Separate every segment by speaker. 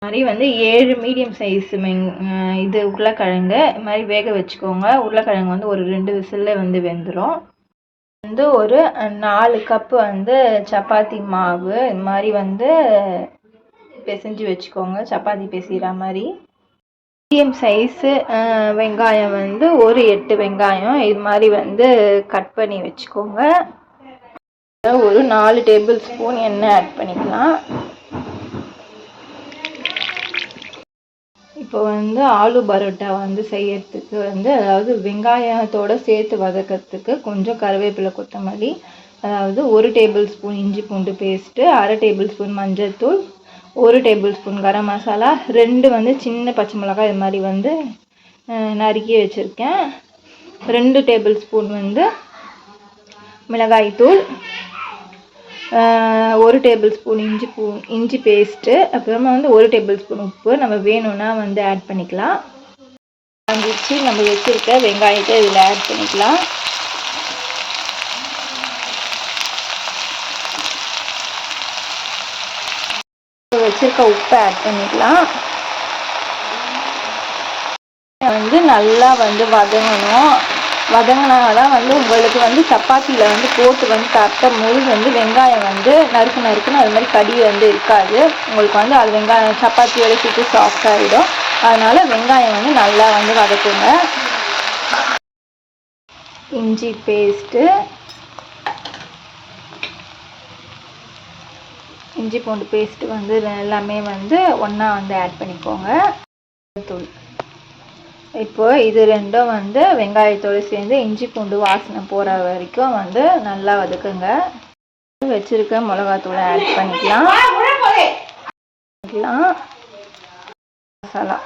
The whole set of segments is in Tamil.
Speaker 1: மாதிரி வந்து 7 மீடியம் சைஸ் இது உருளைக்கிழங்கு இது மாதிரி வேக வச்சுக்கோங்க. உருளைக்கிழங்கு வந்து ஒரு 2 விசில்ல வந்து வெந்துடும். வந்து ஒரு 4 கப்பு வந்து சப்பாத்தி மாவு இது மாதிரி வந்து பிசைஞ்சு வச்சுக்கோங்க. சப்பாத்தி பிசைகிற மாதிரி. மீடியம் சைஸு வெங்காயம் வந்து ஒரு 8 வெங்காயம் இது மாதிரி வந்து கட் பண்ணி வச்சுக்கோங்க. ஒரு 4 டேபிள் ஸ்பூன் எண்ணெய் ஆட் பண்ணிக்கலாம். இப்போ வந்து ஆலு பரோட்டா வந்து செய்யறதுக்கு வந்து அதாவது வெங்காயத்தோடு சேர்த்து வதக்கிறதுக்கு கொஞ்சம் கருவேப்பிலை கொத்தமல்லி, அதாவது 1 டேபிள் ஸ்பூன் இஞ்சி பூண்டு பேஸ்ட்டு, 1/2 டேபிள் ஸ்பூன் மஞ்சள் தூள், 1 டேபிள் ஸ்பூன் கரம் மசாலா, 2 வந்து சின்ன பச்சை மிளகாய் இது மாதிரி வந்து நறுக்கி வச்சுருக்கேன். 2 டேபிள் ஸ்பூன் வந்து மிளகாய்த்தூள், 1 டேபிள் ஸ்பூன் இஞ்சி பேஸ்ட்டு, அப்புறமா வந்து 1 டேபிள் ஸ்பூன் உப்பு. நம்ம வேணும்னா வந்து ஆட் பண்ணிக்கலாம். வந்துச்சு நம்ம வச்சுருக்க வெங்காயத்தை இதில் ஆட் பண்ணிக்கலாம். வச்சுருக்க உப்பை ஆட் பண்ணிக்கலாம். வந்து நல்லா வந்து வதங்கணும். வதங்கினாதான் வந்து உங்களுக்கு வந்து சப்பாத்தியில் வந்து போட்டு வந்து தட்டும் போது வந்து வெங்காயம் வந்து நறுக்குன்னு அது மாதிரி கடி வந்து இருக்காது. உங்களுக்கு வந்து அது வெங்காயம் சப்பாத்தியோட சேர்த்து சாஃப்டாகிடும். அதனால் வெங்காயம் வந்து நல்லா வந்து வதக்குங்க. இஞ்சி பேஸ்ட்டு, இஞ்சி பூண்டு பேஸ்ட்டு வந்து எல்லாமே வந்து ஒன்றா வந்து ஆட் பண்ணிக்கோங்க. தூள் இப்போ இது ரெண்டும் வந்து வெங்காயத்தோடு சேர்ந்து இஞ்சி பூண்டு வாசனை போகிற வரைக்கும் வந்து நல்லா வதக்குங்க. வச்சுருக்க மிளகாத்தூளை ஆட் பண்ணிக்கலாம். மசாலா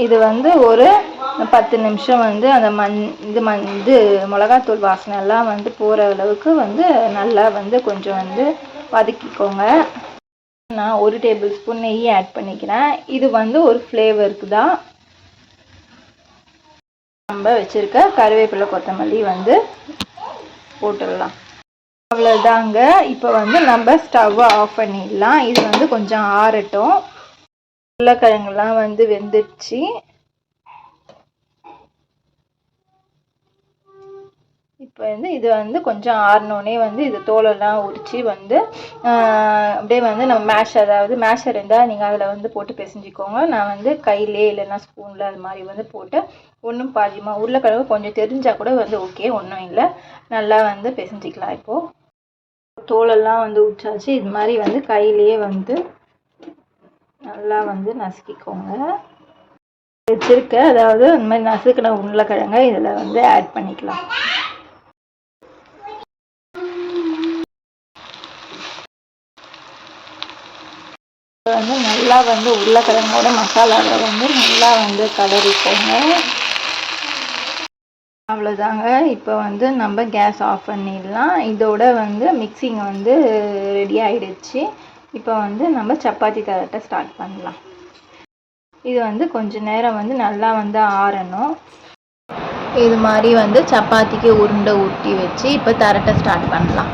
Speaker 1: இது வந்து ஒரு 10 நிமிஷம் வந்து அந்த இது மிளகாத்தூள் வாசனை எல்லாம் வந்து போகிற அளவுக்கு வந்து நல்லா வந்து கொஞ்சம் வந்து வதக்கிக்கோங்க. நான் 1 டேபிள் ஸ்பூன் நெய் ஆட் பண்ணிக்கிறேன். இது வந்து ஒரு ஃப்ளேவருக்கு தான். நம்ம வச்சுருக்க கருவேப்பிலை கொத்தமல்லி வந்து போட்டுடலாம். அவ்வளோதாங்க. இப்போ வந்து நம்ம ஸ்டவ்வை ஆஃப் பண்ணிடலாம். இது வந்து கொஞ்சம் ஆறட்டும். உருளைக்கிழங்குலாம் வந்து வெந்துடுச்சு. இப்போ வந்து இது வந்து கொஞ்சம் ஆறினோடனே வந்து இது தோலெல்லாம் உரித்து வந்து அப்படியே வந்து நம்ம மேஷர் இருந்தால் நீங்கள் அதில் வந்து போட்டு பிசைஞ்சிக்கோங்க. நான் வந்து கையிலே இல்லைன்னா ஸ்பூனில் அது மாதிரி வந்து போட்டு ஒன்றும் பாதியமாக உருளைக்கிழங்கு கொஞ்சம் தெரிஞ்சால் கூட வந்து ஓகே, ஒன்றும் இல்லை, நல்லா வந்து பிசைஞ்சிக்கலாம். இப்போது தோலெல்லாம் வந்து உரிச்சாச்சு. இது மாதிரி வந்து கையிலேயே வந்து நல்லா வந்து நசுக்கிக்கோங்க. வச்சுருக்க அதாவது இந்த மாதிரி நசுக்கின உருளைக்கிழங்கை இதில் வந்து ஆட் பண்ணிக்கலாம். வந்து நல்லா வந்து உருளைக்கிழங்கோட மசாலாவில் வந்து நல்லா வந்து கலரிக்கோங்க. அவ்வளோதாங்க. இப்போ வந்து நம்ம கேஸ் ஆஃப் பண்ணிடலாம். இதோட வந்து மிக்சிங் வந்து ரெடி ஆகிடுச்சு. இப்போ வந்து நம்ம சப்பாத்தி தரட்ட ஸ்டார்ட் பண்ணலாம். இது வந்து கொஞ்சம் நேரம் வந்து நல்லா வந்து ஆறணும். இது மாதிரி வந்து சப்பாத்திக்கு உருண்டை ஊட்டி வச்சு இப்போ தரட்ட ஸ்டார்ட் பண்ணலாம்.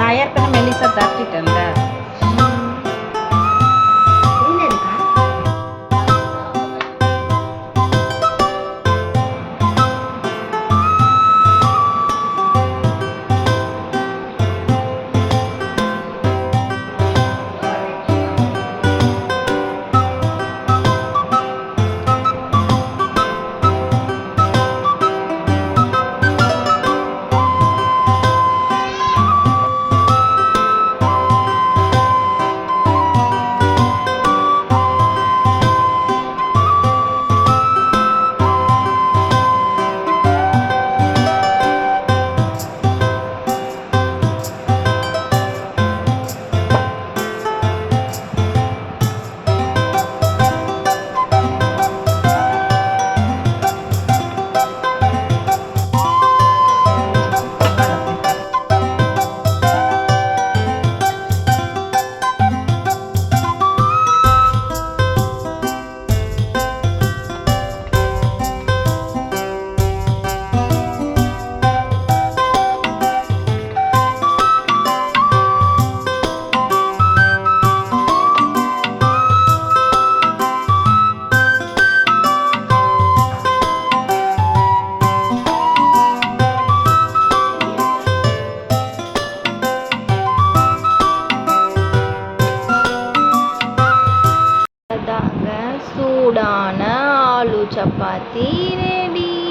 Speaker 1: நான் ஏற்கனவே மெல்லிசா தட்டிட்டேன்ல. சூடான ஆலு சப்பாத்தி ரெடி.